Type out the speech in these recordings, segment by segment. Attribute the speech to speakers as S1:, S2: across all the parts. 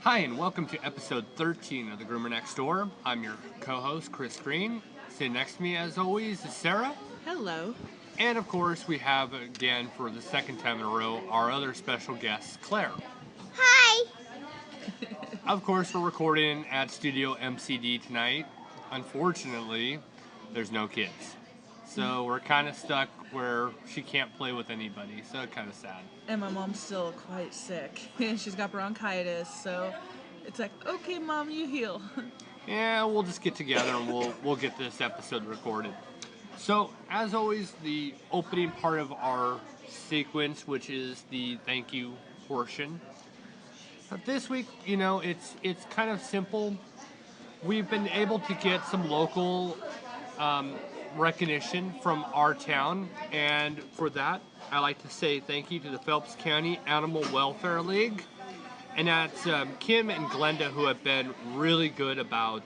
S1: Hi, and welcome to episode 13 of the Groomer Next Door. I'm your co-host, Chris Green. Sitting next to me, as always, is Sarah.
S2: Hello.
S1: And of course, we have again, for the second time in a row, our other special guest, Claire.
S3: Hi.
S1: Of course, we're recording at Studio MCD tonight. Unfortunately, there's no kids. So we're kind of stuck where she can't play with anybody, so kind of sad.
S2: And my mom's still quite sick. She's got bronchitis, so it's like, okay, Mom, you heal.
S1: Yeah, we'll just get together and we'll get this episode recorded. So, as always, the opening part of our sequence, which is the thank you portion. This week, it's kind of simple. We've been able to get some local recognition from our town, and for that, I like to say thank you to the Phelps County Animal Welfare League. And that's Kim and Glenda, who have been really good about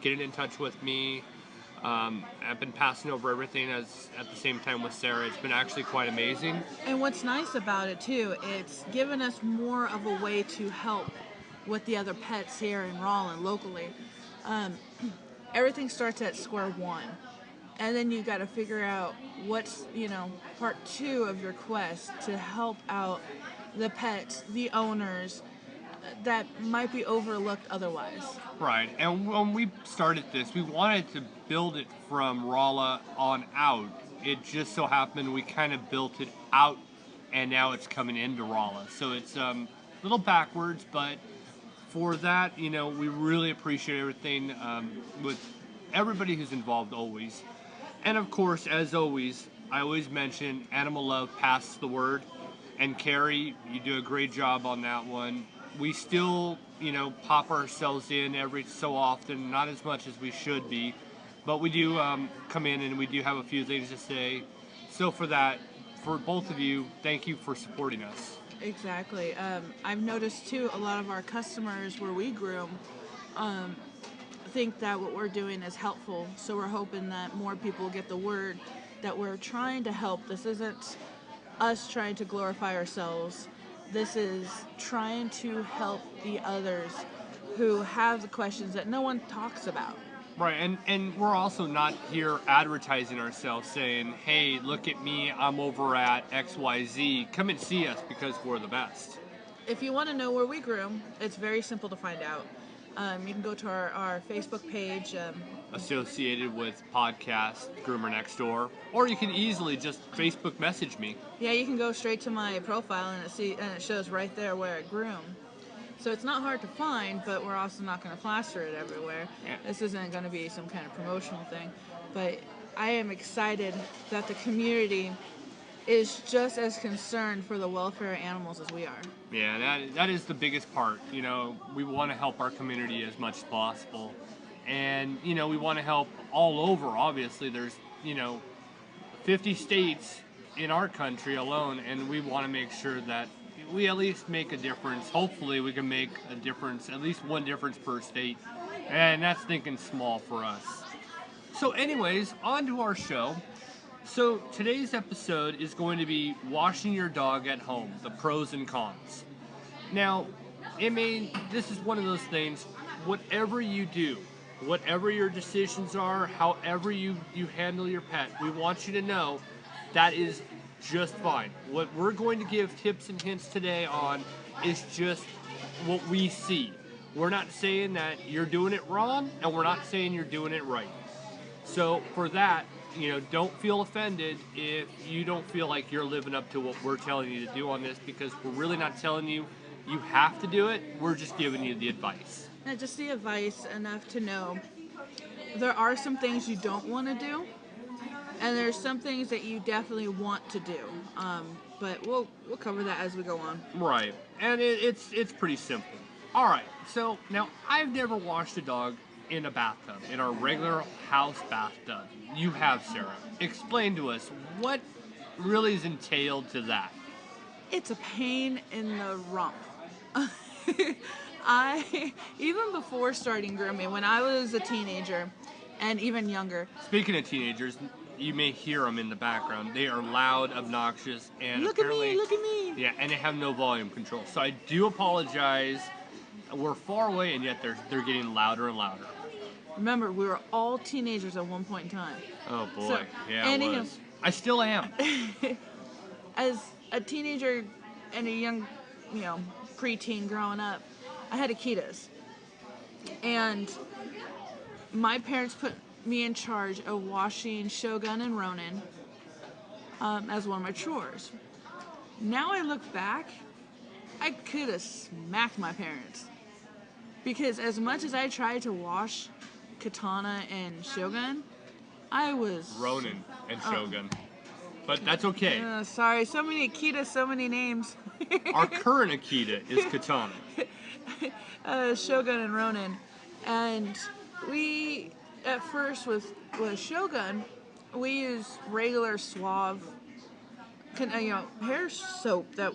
S1: getting in touch with me. I've been passing over everything at the same time with Sarah. It's been actually quite amazing.
S2: And what's nice about it, too, it's given us more of a way to help with the other pets here in Rollin locally. Everything starts at square one. And then you got to figure out what's, part two of your quest to help out the pets, the owners, that might be overlooked otherwise.
S1: Right, and when we started this, we wanted to build it from Rolla on out. It just so happened we kind of built it out, and now it's coming into Rolla. So it's a little backwards, but for that, we really appreciate everything with everybody who's involved always. And of course, as always, I always mention animal love passes the word. And Carrie, you do a great job on that one. We still, pop ourselves in every so often, not as much as we should be, but we do come in and we do have a few things to say. So for that, for both of you, thank you for supporting us.
S2: Exactly. I've noticed too, a lot of our customers where we groom think that what we're doing is helpful. So we're hoping that more people get the word that we're trying to help. This isn't us trying to glorify ourselves. This is trying to help the others who have the questions that no one talks about.
S1: Right, and we're also not here advertising ourselves saying, hey, look at me, I'm over at XYZ. Come and see us because we're the best.
S2: If you want to know where we groom, it's very simple to find out. You can go to our Facebook page.
S1: Associated with podcast Groomer Next Door, or you can easily just Facebook message me.
S2: Yeah, you can go straight to my profile and it shows right there where I groom. So it's not hard to find, but we're also not going to plaster it everywhere.
S1: Yeah.
S2: This isn't going to be some kind of promotional thing. But I am excited that the community is just as concerned for the welfare of animals as we are.
S1: Yeah, that is the biggest part. We want to help our community as much as possible. And, we want to help all over. Obviously, there's, 50 states in our country alone, and we want to make sure that we at least make a difference. Hopefully, we can make a difference, at least one difference per state. And that's thinking small for us. So anyways, on to our show. So today's episode is going to be washing your dog at home, the pros and cons. Now, this is one of those things, whatever you do, whatever your decisions are, however you handle your pet, we want you to know that is just fine. What we're going to give tips and hints today on is just what we see. We're not saying that you're doing it wrong, and we're not saying you're doing it right. So for that, don't feel offended if you don't feel like you're living up to what we're telling you to do on this, because we're really not telling you you have to do it. We're just giving you the advice.
S2: And just the advice enough to know there are some things you don't want to do, and there's some things that you definitely want to do. But we'll cover that as we go on.
S1: Right, and it's pretty simple. All right, so now I've never washed a dog in a bathtub, in our regular house bathtub. You have, Sarah. Explain to us what really is entailed to that.
S2: It's a pain in the rump. Even before starting grooming, when I was a teenager and even younger.
S1: Speaking of teenagers, you may hear them in the background. They are loud, obnoxious, and
S2: look at me.
S1: Yeah, and they have no volume control. So I do apologize we're far away, and yet they're getting louder and louder.
S2: Remember, we were all teenagers at one point in time.
S1: Oh boy,
S2: So,
S1: yeah, it
S2: anyhow,
S1: was. I still am.
S2: as a teenager and a young, preteen growing up, I had Akitas. And my parents put me in charge of washing Shogun and Ronin as one of my chores. Now I look back, I could have smacked my parents. Because as much as I tried to wash Katana and Shogun, I was...
S1: Ronin and Shogun. But that's okay.
S2: Sorry, so many Akitas, so many names.
S1: Our current Akita is Katana.
S2: Shogun and Ronin. And we, at first with Shogun, we use regular Suave, hair soap that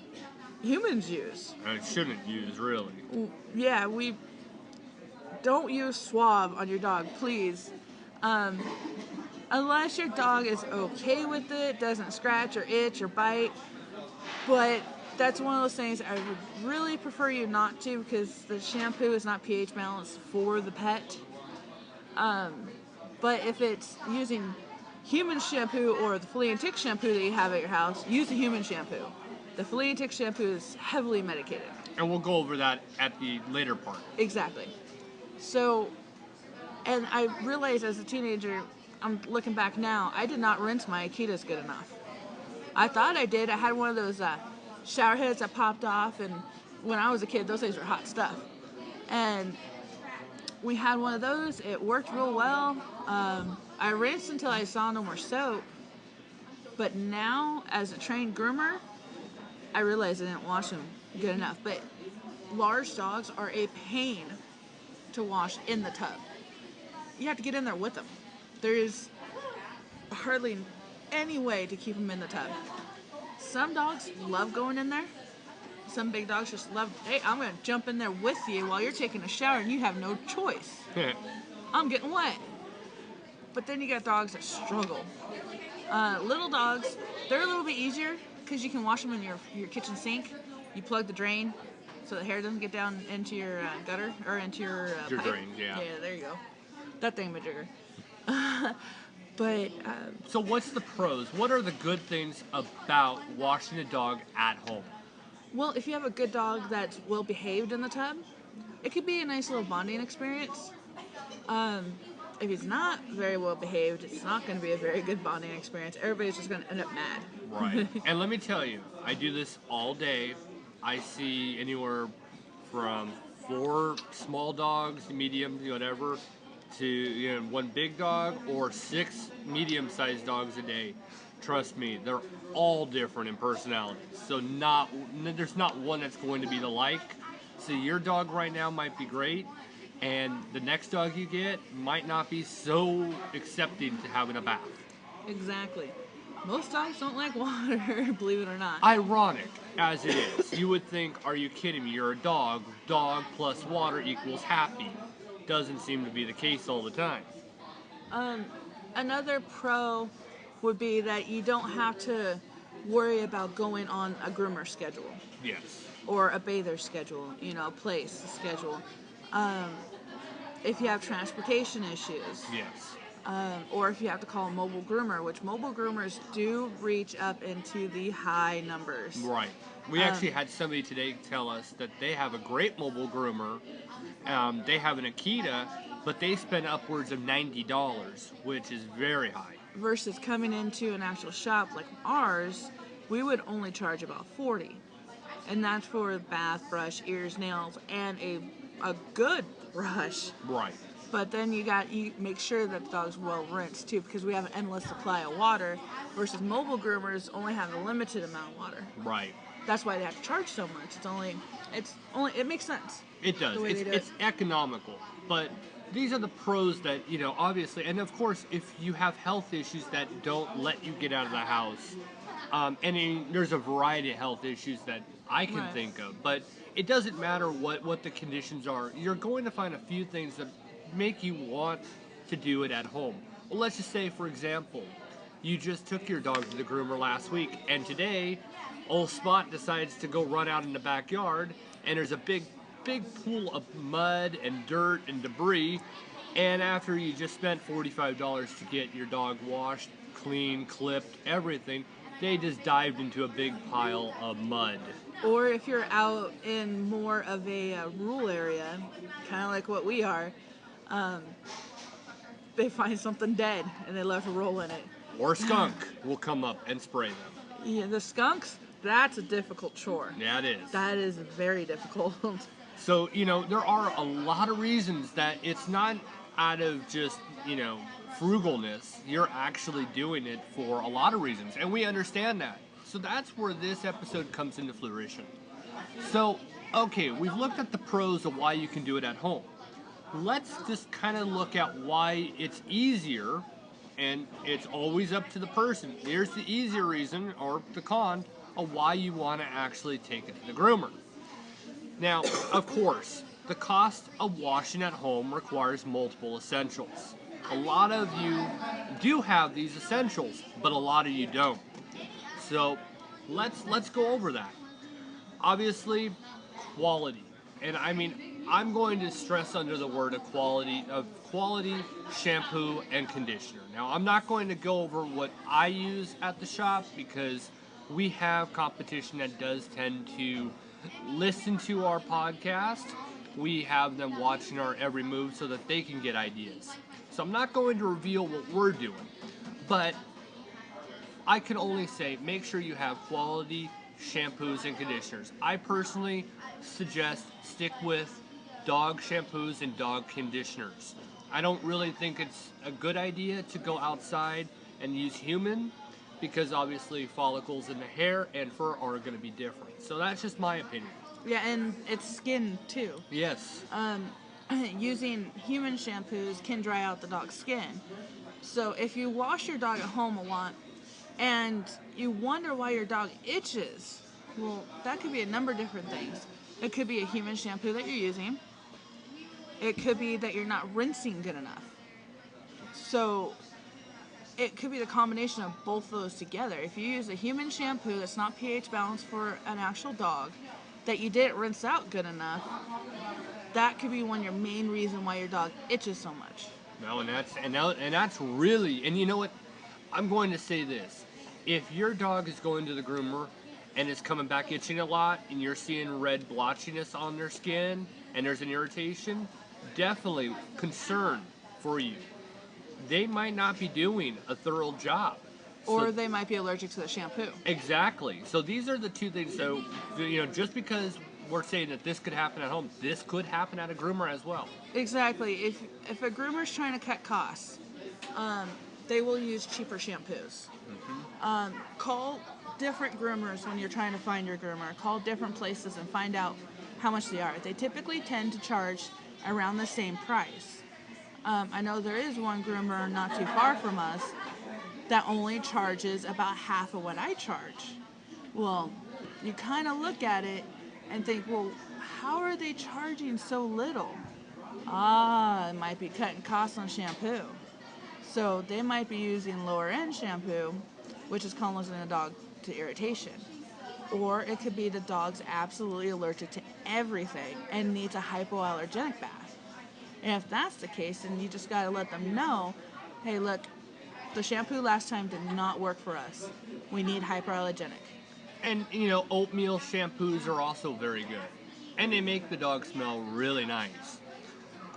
S2: humans use.
S1: I shouldn't use, really.
S2: Yeah, we don't use Suave on your dog, please. Unless your dog is okay with it, doesn't scratch or itch or bite. But that's one of those things I would really prefer you not to, because the shampoo is not pH balanced for the pet. But if it's using human shampoo or the flea and tick shampoo that you have at your house, use the human shampoo. The flea and tick shampoo is heavily medicated.
S1: And we'll go over that at the later part.
S2: Exactly. So, and I realized as a teenager, I'm looking back now, I did not rinse my Akitas good enough. I thought I did. I had one of those shower heads that popped off, and when I was a kid, those things were hot stuff. And we had one of those. It worked real well. I rinsed until I saw no more soap. But now, as a trained groomer, I realized I didn't wash them good enough. But large dogs are a pain to wash in the tub. You have to get in there with them. There is hardly any way to keep them in the tub. Some dogs love going in there. Some big dogs just love, hey, I'm going to jump in there with you while you're taking a shower and you have no choice. I'm getting wet. But then you got dogs that struggle. Little dogs, they're a little bit easier because you can wash them in your kitchen sink. You plug the drain so the hair doesn't get down into your gutter or into your pipe.
S1: Drain, yeah.
S2: Yeah, there you go. That thingamajigger. But
S1: so what's the pros? What are the good things about washing a dog at home?
S2: Well, if you have a good dog that's well behaved in the tub, it could be a nice little bonding experience. If he's not very well behaved, it's not going to be a very good bonding experience. Everybody's just going to end up mad.
S1: Right. And let me tell you, I do this all day. I see anywhere from 4 small dogs, medium, whatever, to one big dog, or 6 medium-sized dogs a day. Trust me, they're all different in personality. So there's not one that's going to be the like. So your dog right now might be great, and the next dog you get might not be so accepting to having a bath.
S2: Exactly. Most dogs don't like water, believe it or not.
S1: Ironic as it is. You would think, are you kidding me? You're a dog. Dog plus water equals happy. Doesn't seem to be the case all the time.
S2: Another pro would be that you don't have to worry about going on a groomer schedule.
S1: Yes.
S2: Or a bather schedule, place schedule. If you have transportation issues.
S1: Yes.
S2: Or if you have to call a mobile groomer, which mobile groomers do reach up into the high numbers.
S1: Right. We actually had somebody today tell us that they have a great mobile groomer. They have an Akita, but they spend upwards of $90, which is very high.
S2: Versus coming into an actual shop like ours, we would only charge about $40. And that's for bath, brush, ears, nails, and a good brush.
S1: Right.
S2: But then you make sure that the dog's well rinsed too, because we have an endless supply of water, versus mobile groomers only have a limited amount of water.
S1: Right.
S2: That's why they have to charge so much. It makes sense.
S1: It does. It's economical. But these are the pros that, obviously, and of course, if you have health issues that don't let you get out of the house, there's a variety of health issues that I can think of, but it doesn't matter what the conditions are. You're going to find a few things that make you want to do it at home. Well, let's just say, for example, you just took your dog to the groomer last week, and today, old Spot decides to go run out in the backyard, and there's a big big pool of mud and dirt and debris. And after you just spent $45 to get your dog washed, clean, clipped, everything, they just dived into a big pile of mud.
S2: Or if you're out in more of a rural area, kind of like what we are, they find something dead and they left a roll in it.
S1: Or a skunk will come up and spray them.
S2: Yeah, the skunks, that's a difficult chore.
S1: Yeah, it is.
S2: That is very difficult.
S1: So, there are a lot of reasons that it's not out of just, frugalness. You're actually doing it for a lot of reasons, and we understand that. So that's where this episode comes into fruition. So, okay, we've looked at the pros of why you can do it at home. Let's just kind of look at why it's easier, and it's always up to the person. Here's the easier reason, or the con, of why you want to actually take it to the groomer. Now, of course, the cost of washing at home requires multiple essentials. A lot of you do have these essentials, but a lot of you don't. So let's go over that. Obviously, quality. And I'm going to stress under the word of quality shampoo and conditioner. Now, I'm not going to go over what I use at the shop because we have competition that does tend to listen to our podcast. We have them watching our every move so that they can get ideas. So I'm not going to reveal what we're doing, but I can only say make sure you have quality shampoos and conditioners. I personally suggest stick with dog shampoos and dog conditioners. I don't really think it's a good idea to go outside and use human because obviously follicles in the hair and fur are going to be different. So that's just my opinion.
S2: Yeah, and it's skin too.
S1: Yes.
S2: Using human shampoos can dry out the dog's skin. So if you wash your dog at home a lot and you wonder why your dog itches, well, that could be a number of different things. It could be a human shampoo that you're using. It could be that you're not rinsing good enough. So it could be the combination of both those together. If you use a human shampoo that's not pH balanced for an actual dog, that you didn't rinse out good enough, that could be one of your main reason why your dog itches so much.
S1: No, and that's really, and you know what? I'm going to say this. If your dog is going to the groomer and is coming back itching a lot and you're seeing red blotchiness on their skin and there's an irritation, definitely concern for you. They might not be doing a thorough job.
S2: Or they might be allergic to the shampoo.
S1: Exactly. So these are the two things. So, just because we're saying that this could happen at home, this could happen at a groomer as well.
S2: Exactly. If a groomer's trying to cut costs, they will use cheaper shampoos. Mm-hmm. Call different groomers when you're trying to find your groomer. Call different places and find out how much they are. They typically tend to charge around the same price. I know there is one groomer not too far from us that only charges about half of what I charge. Well, you kind of look at it and think, well, how are they charging so little? It might be cutting costs on shampoo. So they might be using lower end shampoo, which is causing the dog to irritation. Or it could be the dog's absolutely allergic to everything and needs a hypoallergenic bath. And if that's the case, then you just got to let them know, hey, look, the shampoo last time did not work for us. We need hypoallergenic.
S1: And, oatmeal shampoos are also very good. And they make the dog smell really nice.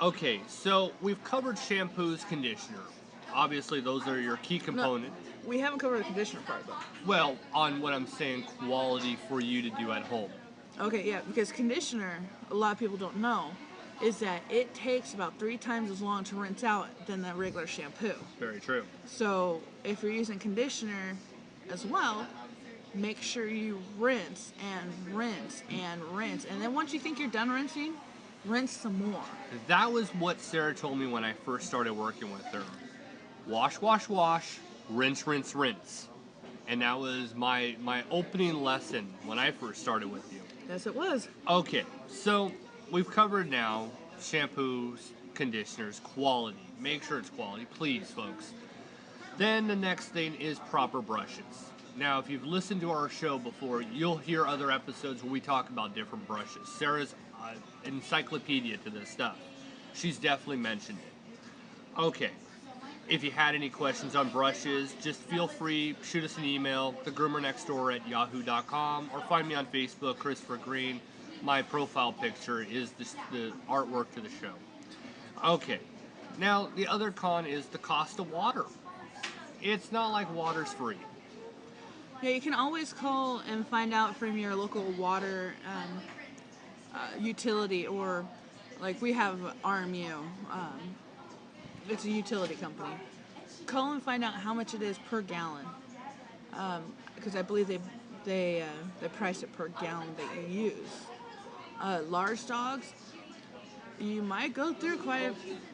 S1: Okay, so we've covered shampoos, conditioner. Obviously, those are your key component.
S2: No, we haven't covered the conditioner part, though.
S1: Well, on what I'm saying, quality for you to do at home.
S2: Okay, yeah, because conditioner, a lot of people don't know, is that it takes about 3 times as long to rinse out than the regular shampoo.
S1: Very true.
S2: So if you're using conditioner as well, make sure you rinse and rinse and rinse. And then once you think you're done rinsing, rinse some more.
S1: That was what Sarah told me when I first started working with her. Wash, wash, wash, rinse, rinse, rinse. And that was my opening lesson when I first started with you.
S2: Yes, it was.
S1: Okay, so we've covered now shampoos, conditioners, quality. Make sure it's quality, please, folks. Then the next thing is proper brushes. Now, if you've listened to our show before, you'll hear other episodes where we talk about different brushes. Sarah's encyclopedia to this stuff. She's definitely mentioned it. Okay. If you had any questions on brushes, just feel free, shoot us an email, thegroomer@yahoo.com, or find me on Facebook, Christopher Green. My profile picture is the artwork to the show. Okay, now the other con is the cost of water. It's not like water's free.
S2: Yeah, you can always call and find out from your local water utility, or like we have RMU. It's a utility company. Call and find out how much it is per gallon, because I believe they price it per gallon that you use. Large dogs, you might go through quite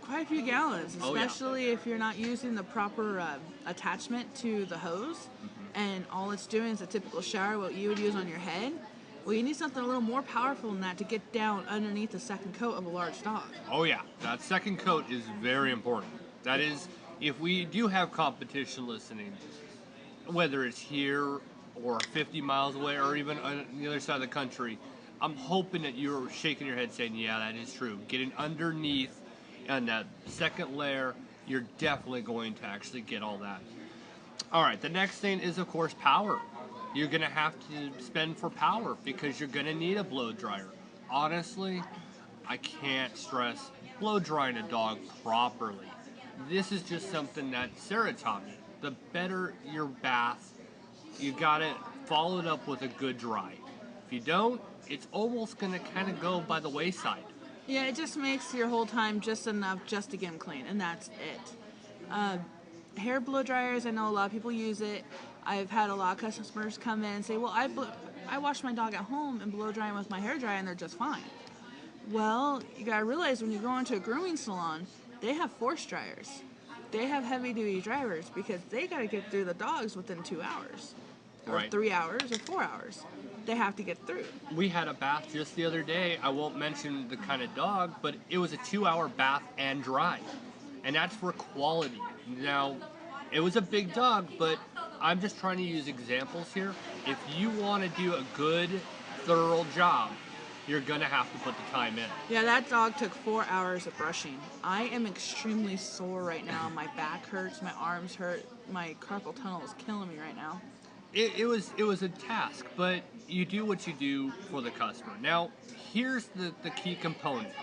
S2: a few gallons, especially if you're not using the proper attachment to the hose, and all it's doing is a typical shower, what you would use on your head. Well, you need something a little more powerful than that to get down underneath the second coat of a large dog.
S1: Oh yeah, that second coat is very important. That is, if we do have competition listening, whether it's here or 50 miles away or even on the other side of the country, I'm hoping that you're shaking your head saying, yeah, that is true. Getting underneath on that second layer, you're definitely going to actually get all that. All right, the next thing is, of course, power. You're going to have to spend for power because you're going to need a blow dryer. Honestly, I can't stress blow drying a dog properly. This is just something that Sarah taught me. The better your bath, you got to follow it up with a good dry. If you don't, it's almost going to kind of go by the wayside.
S2: Yeah, it just makes your whole time just enough just to get them clean, and that's it. Hair blow dryers, I know a lot of people use it. I've had a lot of customers come in and say, well, I wash my dog at home and blow dry them with my hair dryer and they're just fine. Well, you gotta realize when you go into a grooming salon, they have force dryers. They have heavy duty dryers because they gotta get through the dogs within 2 hours. Or
S1: Right.
S2: 3 hours or 4 hours. They have to get through.
S1: We had a bath just the other day. I won't mention the kind of dog, but it was a 2-hour bath and dry. And that's for quality. Now, it was a big dog, but I'm just trying to use examples here. If you want to do a good, thorough job, you're going to have to put the time in.
S2: Yeah, that dog took 4 hours of brushing. I am extremely sore right now. My back hurts, my arms hurt, my carpal tunnel is killing me right now.
S1: It was a task, but you do what you do for the customer. Now, here's the key component.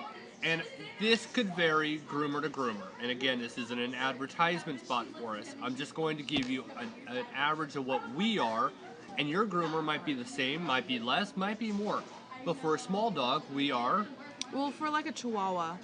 S1: And this could vary groomer to groomer. And again, this isn't an advertisement spot for us. I'm just going to give you an average of what we are. And your groomer might be the same, might be less, might be more. But for a small dog, we are...
S2: Well, for like a Chihuahua,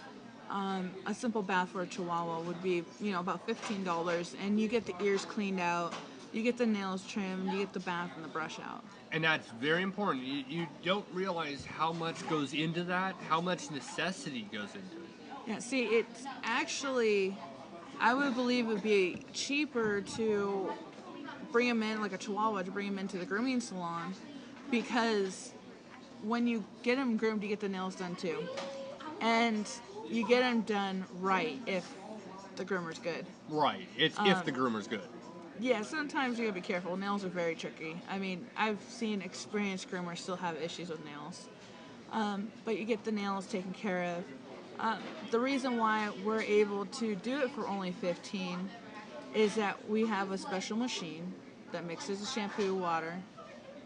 S2: a simple bath for a Chihuahua would be, about $15. And you get the ears cleaned out, you get the nails trimmed, you get the bath and the brush out.
S1: And that's very important. You don't realize how much goes into that, how much necessity goes into it.
S2: Yeah, see, it's actually, I would believe it would be cheaper to bring them in, like a Chihuahua, to bring them into the grooming salon, because when you get them groomed, you get the nails done too. And you get them done right if the groomer's good.
S1: Right. It's if the groomer's good.
S2: Yeah, sometimes you gotta be careful. Nails are very tricky. I mean, I've seen experienced groomers still have issues with nails. But you get the nails taken care of. The reason why we're able to do it for only $15 is that we have a special machine that mixes the shampoo water,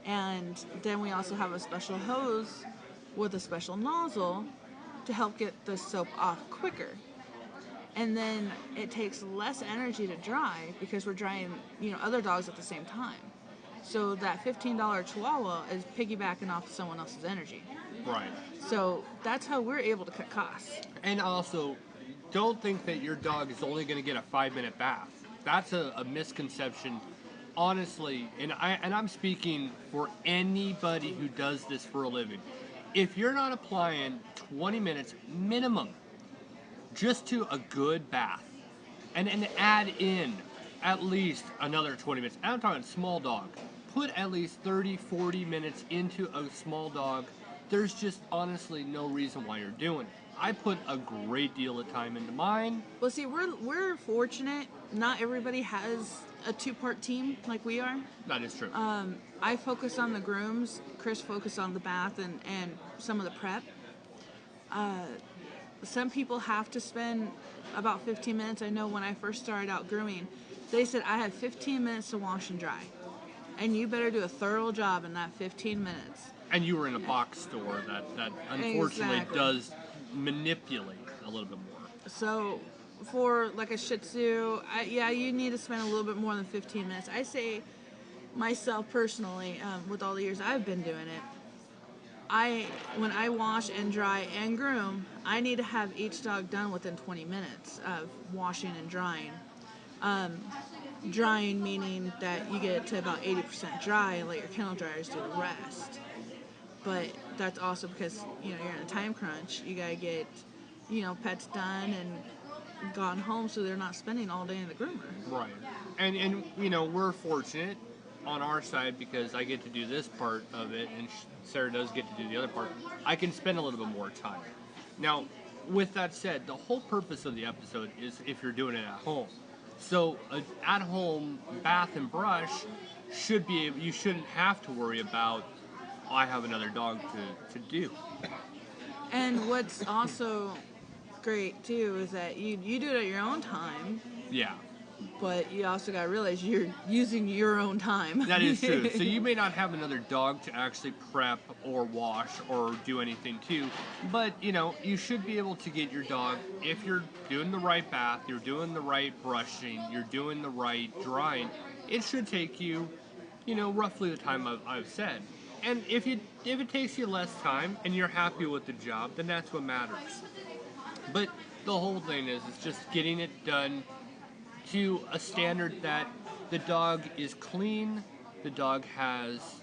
S2: and then we also have a special hose with a special nozzle to help get the soap off quicker. And then it takes less energy to dry because we're drying, other dogs at the same time. So that $15 Chihuahua is piggybacking off someone else's energy.
S1: Right.
S2: So that's how we're able to cut costs.
S1: And also, don't think that your dog is only going to get a 5-minute bath. That's a misconception, honestly. And I'm speaking for anybody who does this for a living. If you're not applying 20 minutes minimum just to a good bath, and add in at least another 20 minutes. I'm talking small dog. Put at least 30, 40 minutes into a small dog. There's just honestly no reason why you're doing it. I put a great deal of time into mine.
S2: Well, see, we're fortunate. Not everybody has a 2-part team like we are.
S1: That is true.
S2: I focus on the grooms. Chris focused on the bath and some of the prep. Some people have to spend about 15 minutes. I know when I first started out grooming, they said I have 15 minutes to wash and dry. And you better do a thorough job in that 15 minutes.
S1: And you were in a box store that unfortunately
S2: Exactly.
S1: does manipulate a little bit more.
S2: So for like a Shih Tzu, yeah, you need to spend a little bit more than 15 minutes. I say myself personally, with all the years I've been doing it, when I wash and dry and groom, I need to have each dog done within 20 minutes of washing and drying. Drying meaning that you get it to about 80% dry and let your kennel dryers do the rest. But that's also because you're in a time crunch. You gotta get pets done and gone home so they're not spending all day in the groomer.
S1: Right. And we're fortunate on our side because I get to do this part of it and Sarah does get to do the other part. I can spend a little bit more time. Now, with that said, the whole purpose of the episode is if you're doing it at home. So an at-home bath and brush you shouldn't have to worry about, I have another dog to do.
S2: And what's also great too is that you do it at your own time.
S1: Yeah.
S2: But you also got to realize you're using your own time.
S1: That is true. So you may not have another dog to actually prep or wash or do anything to, but you should be able to get your dog, if you're doing the right bath, you're doing the right brushing, you're doing the right drying, it should take you, roughly the time I've said. And if it takes you less time and you're happy with the job, then that's what matters. But the whole thing is just getting it done to a standard that the dog is clean, the dog has,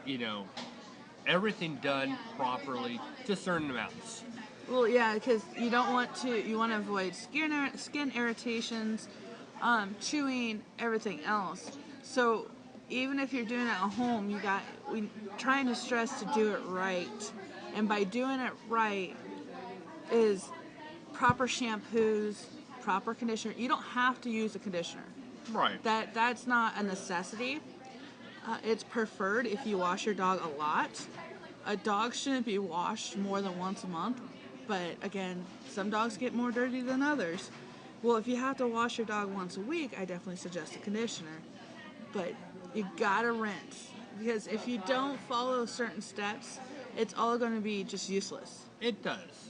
S1: everything done properly to certain amounts.
S2: Well, yeah, because you want to avoid skin irritations, chewing, everything else. So even if you're doing it at home, we trying to stress to do it right. And by doing it right is proper shampoos, proper conditioner. You don't have to use a conditioner.
S1: Right.
S2: That's not a necessity. It's preferred if you wash your dog a lot. A dog shouldn't be washed more than once a month, but again, some dogs get more dirty than others. Well, if you have to wash your dog once a week, I definitely suggest a conditioner. But you gotta rinse, because if you don't follow certain steps, it's all going to be just useless.
S1: It does.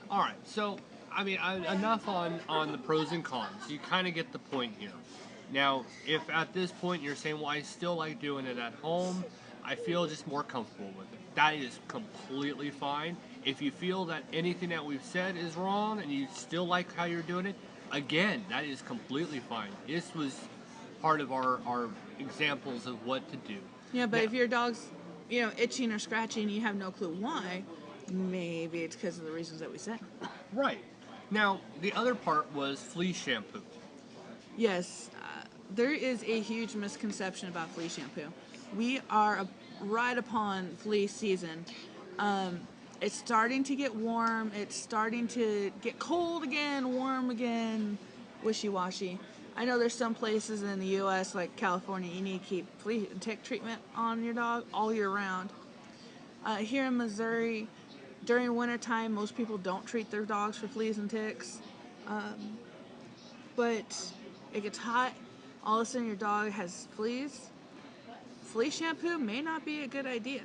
S1: All right, so enough on the pros and cons. You kind of get the point here. Now, if at this point you're saying, well, I still like doing it at home, I feel just more comfortable with it, that is completely fine. If you feel that anything that we've said is wrong and you still like how you're doing it, again, that is completely fine. This was part of our examples of what to do.
S2: Yeah, but if your dog's, itching or scratching and you have no clue why, maybe it's because of the reasons that we said.
S1: Right. Now, the other part was flea shampoo.
S2: Yes, there is a huge misconception about flea shampoo. We are right upon flea season. It's starting to get warm. It's starting to get cold again, warm again, wishy-washy. I know there's some places in the U.S. like California, you need to keep flea and tick treatment on your dog all year round. Here in Missouri, during wintertime, most people don't treat their dogs for fleas and ticks. But it gets hot, all of a sudden your dog has fleas. Flea shampoo may not be a good idea.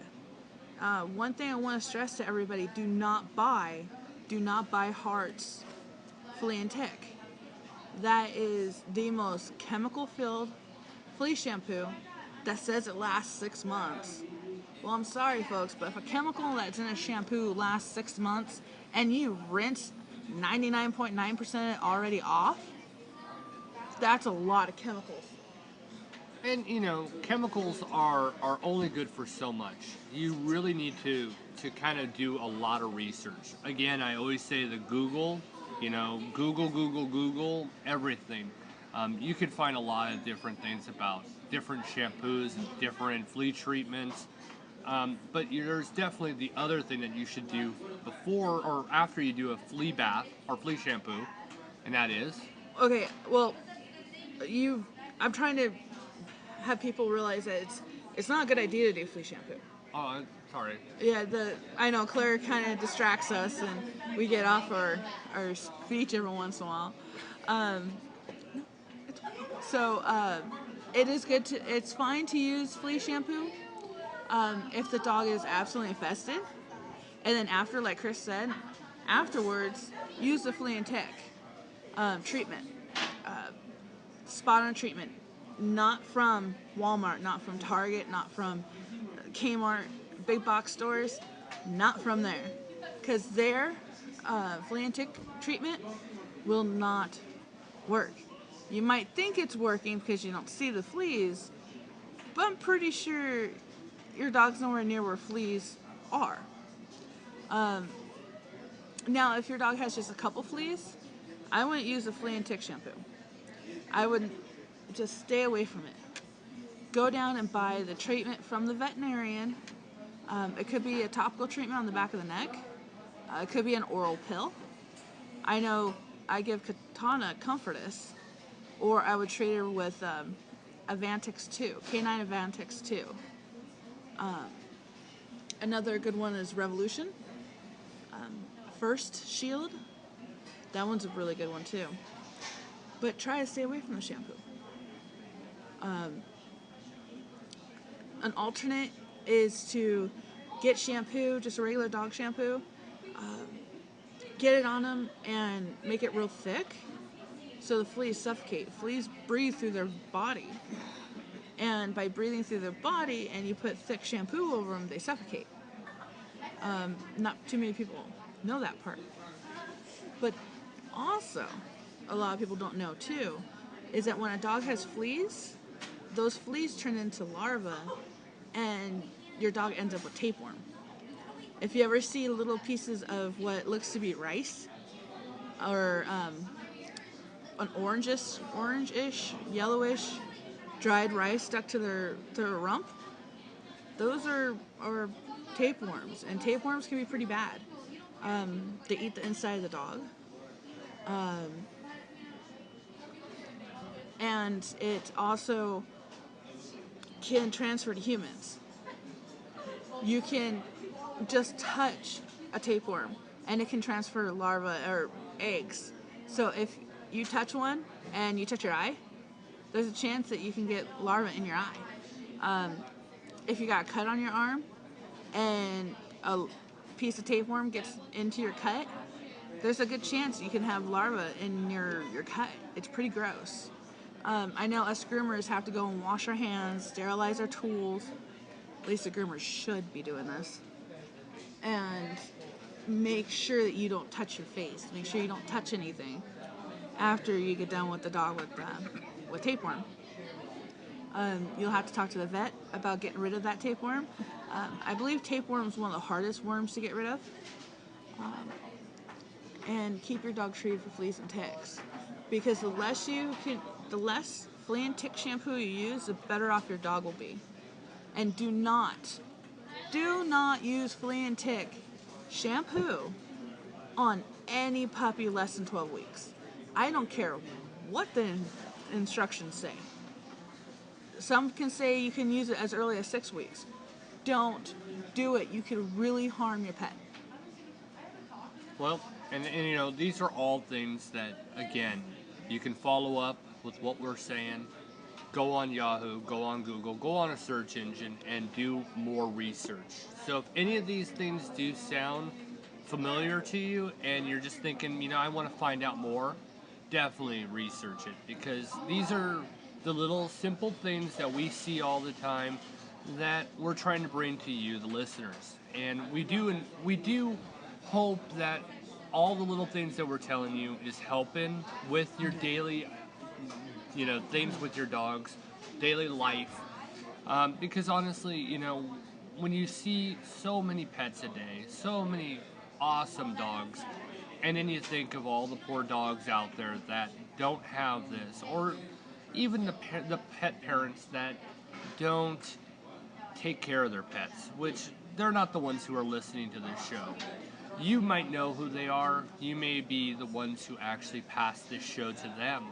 S2: One thing I want to stress to everybody, do not buy Heart's flea and tick. That is the most chemical-filled flea shampoo that says it lasts 6 months. Well, I'm sorry, folks, but if a chemical that's in a shampoo lasts 6 months and you rinse 99.9% of it already off, that's a lot of chemicals.
S1: And, chemicals are only good for so much. You really need to kind of do a lot of research. Again, I always say the Google, Google everything. You can find a lot of different things about different shampoos and different flea treatments. But there's definitely the other thing that you should do before or after you do a flea bath or flea shampoo, and that is...
S2: Okay, well, I'm trying to have people realize that it's not a good idea to do flea shampoo.
S1: Sorry.
S2: Yeah, I know Claire kind of distracts us, and we get off our speech every once in a while. Um, so it is good to. It's fine to use flea shampoo if the dog is absolutely infested, and then after, like Chris said, afterwards use the flea and tick treatment, spot on treatment, not from Walmart, not from Target, not from Kmart, big box stores, not from there, because their flea and tick treatment will not work. You might think it's working because you don't see the fleas, but I'm pretty sure your dog's nowhere near where fleas are. Now, if your dog has just a couple fleas, I wouldn't use a flea and tick shampoo. I would just stay away from it. Go down and buy the treatment from the veterinarian. It could be a topical treatment on the back of the neck. It could be an oral pill. I know I give Katana Comfortus, or I would treat her with Avantix 2, Canine Avantix 2. Another good one is Revolution. First Shield. That one's a really good one too. But try to stay away from the shampoo. An alternate is to get shampoo, just a regular dog shampoo, get it on them and make it real thick so the fleas suffocate. Fleas breathe through their body. And by breathing through their body and you put thick shampoo over them, they suffocate. Not too many people know that part. But also, a lot of people don't know too, is that when a dog has fleas, those fleas turn into larvae and your dog ends up with tapeworm. If you ever see little pieces of what looks to be rice or an orange-ish, yellowish, dried rice stuck to their rump, those are tapeworms, and tapeworms can be pretty bad. They eat the inside of the dog. And it also can transfer to humans. You can just touch a tapeworm and it can transfer larvae or eggs. So if you touch one and you touch your eye, there's a chance that you can get larvae in your eye. If you got a cut on your arm and a piece of tapeworm gets into your cut, there's a good chance you can have larvae in your cut. It's pretty gross. I know us groomers have to go and wash our hands, sterilize our tools. At least the groomers should be doing this. And make sure that you don't touch your face. Make sure you don't touch anything after you get done with the dog with tapeworm. You'll have to talk to the vet about getting rid of that tapeworm. I believe tapeworm is one of the hardest worms to get rid of. And keep your dog treated for fleas and ticks, because the less flea and tick shampoo you use, the better off your dog will be. And do not use flea and tick shampoo on any puppy less than 12 weeks. I don't care what the instructions say. Some can say you can use it as early as 6 weeks. Don't do it. You could really harm your pet.
S1: Well, and you know, these are all things that, again, you can follow up with what we're saying. Go on Yahoo, go on Google, go on a search engine, and do more research. So if any of these things do sound familiar to you and you're just thinking, you know, I want to find out more, definitely research it, because these are the little simple things that we see all the time that we're trying to bring to you, the listeners. And we do hope that all the little things that we're telling you is helping with your daily, you know, things with your dogs, daily life. Because honestly, you know, when you see so many pets a day, so many awesome dogs, and then you think of all the poor dogs out there that don't have this, or even the pet parents that don't take care of their pets, which they're not the ones who are listening to this show. You might know who they are. You may be the ones who actually pass this show to them.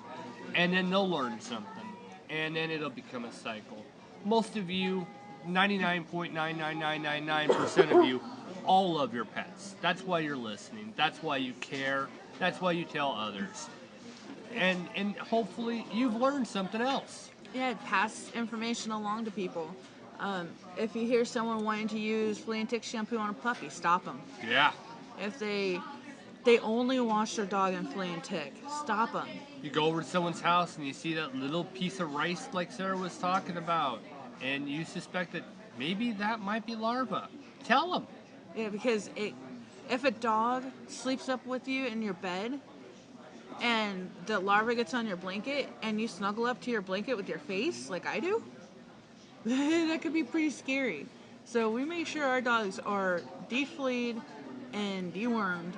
S1: And then they'll learn something. And then it'll become a cycle. Most of you 99.99999% of you all love your pets. That's why you're listening. That's why you care. That's why you tell others. And hopefully you've learned something else.
S2: Yeah, pass information along to people. If you hear someone wanting to use flea and tick shampoo on a puppy, stop them.
S1: Yeah.
S2: If they only wash their dog in flea and tick, stop them.
S1: You go over to someone's house and you see that little piece of rice like Sarah was talking about, and you suspect that maybe that might be larva. Tell them.
S2: Yeah, because if a dog sleeps up with you in your bed and the larva gets on your blanket and you snuggle up to your blanket with your face like I do, that could be pretty scary. So we make sure our dogs are defleed and dewormed.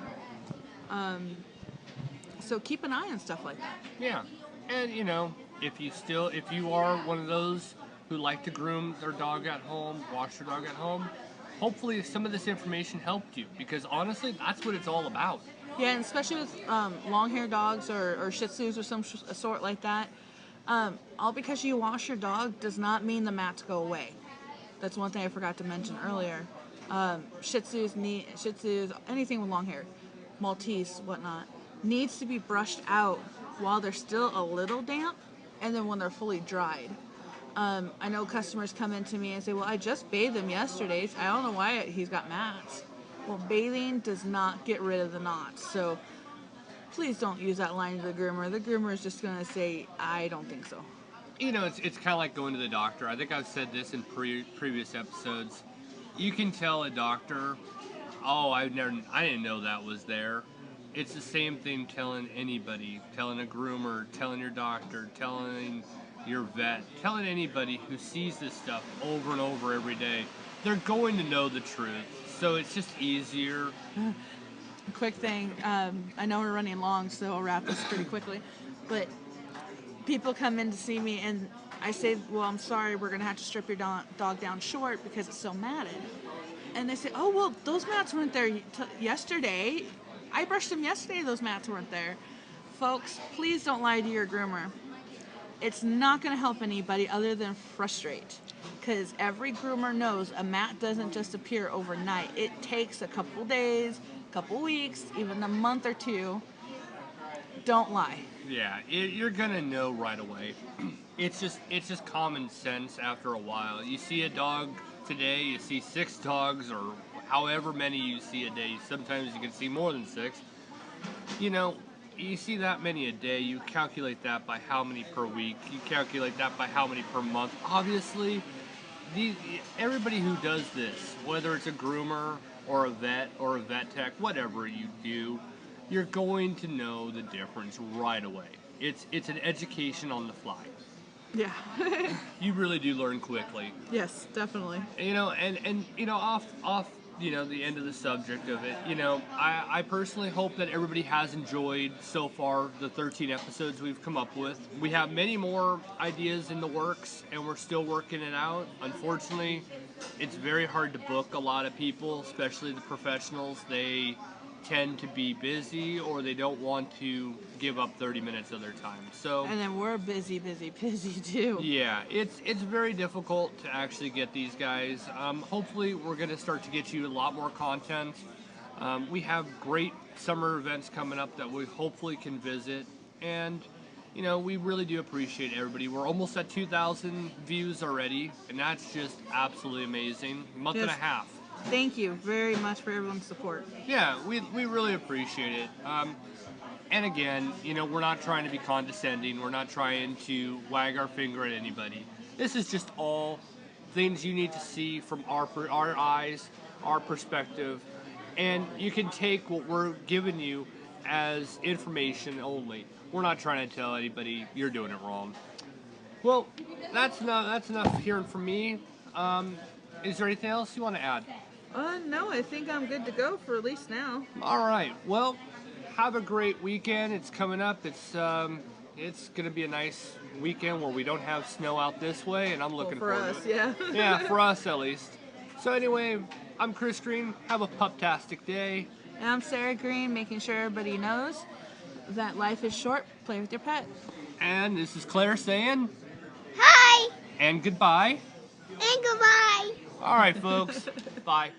S2: So keep an eye on stuff like that.
S1: Yeah. And if you are one of those who like to groom their dog at home, wash their dog at home, hopefully some of this information helped you, because honestly, that's what it's all about.
S2: Yeah, and especially with long-haired dogs or Shih Tzus or some sort like that, all because you wash your dog does not mean the mats go away. That's one thing I forgot to mention earlier. Shih Tzus, anything with long hair, Maltese, whatnot, needs to be brushed out while they're still a little damp, and then when they're fully dried. I know customers come in to me and say, well, I just bathed him yesterday. I don't know why he's got mats. Well, bathing does not get rid of the knots. So please don't use that line to the groomer. The groomer is just going to say, I don't think so.
S1: It's kind of like going to the doctor. I think I've said this in previous episodes. You can tell a doctor, oh, I didn't know that was there. It's the same thing telling anybody, telling a groomer, telling your doctor, telling your vet, telling anybody who sees this stuff over and over every day. They're going to know the truth. So it's just easier.
S2: Quick thing, I know we're running long, so I'll wrap this pretty quickly. But people come in to see me and I say, well, I'm sorry, we're going to have to strip your dog down short because it's so matted. And they say, oh, well, those mats weren't there yesterday. I brushed them yesterday, those mats weren't there. Folks, please don't lie to your groomer. It's not going to help anybody other than frustrate. Because every groomer knows a mat doesn't just appear overnight. It takes a couple days, a couple weeks, even a month or two. Don't lie.
S1: Yeah, you're going to know right away. It's just common sense after a while. You see a dog today, you see 6 dogs, or however many you see a day. Sometimes you can see more than 6. You see that many a day, you calculate that by how many per week, you calculate that by how many per month. Obviously, everybody who does this, whether it's a groomer or a vet tech, whatever you do, you're going to know the difference right away. It's an education on the fly.
S2: Yeah.
S1: You really do learn quickly.
S2: Yes, definitely.
S1: And off the end of the subject of it, I personally hope that everybody has enjoyed so far the 13 episodes we've come up with. We have many more ideas in the works, and we're still working it out. Unfortunately, it's very hard to book a lot of people, especially the professionals. They tend to be busy, or they don't want to give up 30 minutes of their time.
S2: And then we're busy too.
S1: Yeah, it's very difficult to actually get these guys. Hopefully we're going to start to get you a lot more content. We have great summer events coming up that we hopefully can visit, and we really do appreciate everybody. We're almost at 2,000 views already, and that's just absolutely amazing. Month and a half.
S2: Thank you very much for everyone's support.
S1: Yeah, we really appreciate it. And again, we're not trying to be condescending. We're not trying to wag our finger at anybody. This is just all things you need to see from our eyes, our perspective. And you can take what we're giving you as information only. We're not trying to tell anybody you're doing it wrong. Well, that's enough hearing from me. Is there anything else you want to add?
S2: No, I think I'm good to go for at least now.
S1: All right. Well, have a great weekend. It's coming up. It's going to be a nice weekend where we don't have snow out this way, and I'm looking forward to it.
S2: For us, yeah.
S1: Yeah, for us at least. So anyway, I'm Chris Green. Have a pup-tastic day.
S2: And I'm Sarah Green, making sure everybody knows that life is short. Play with your pet.
S1: And this is Claire saying
S3: Hi!
S1: and goodbye.
S3: And goodbye.
S1: All right, folks. Bye.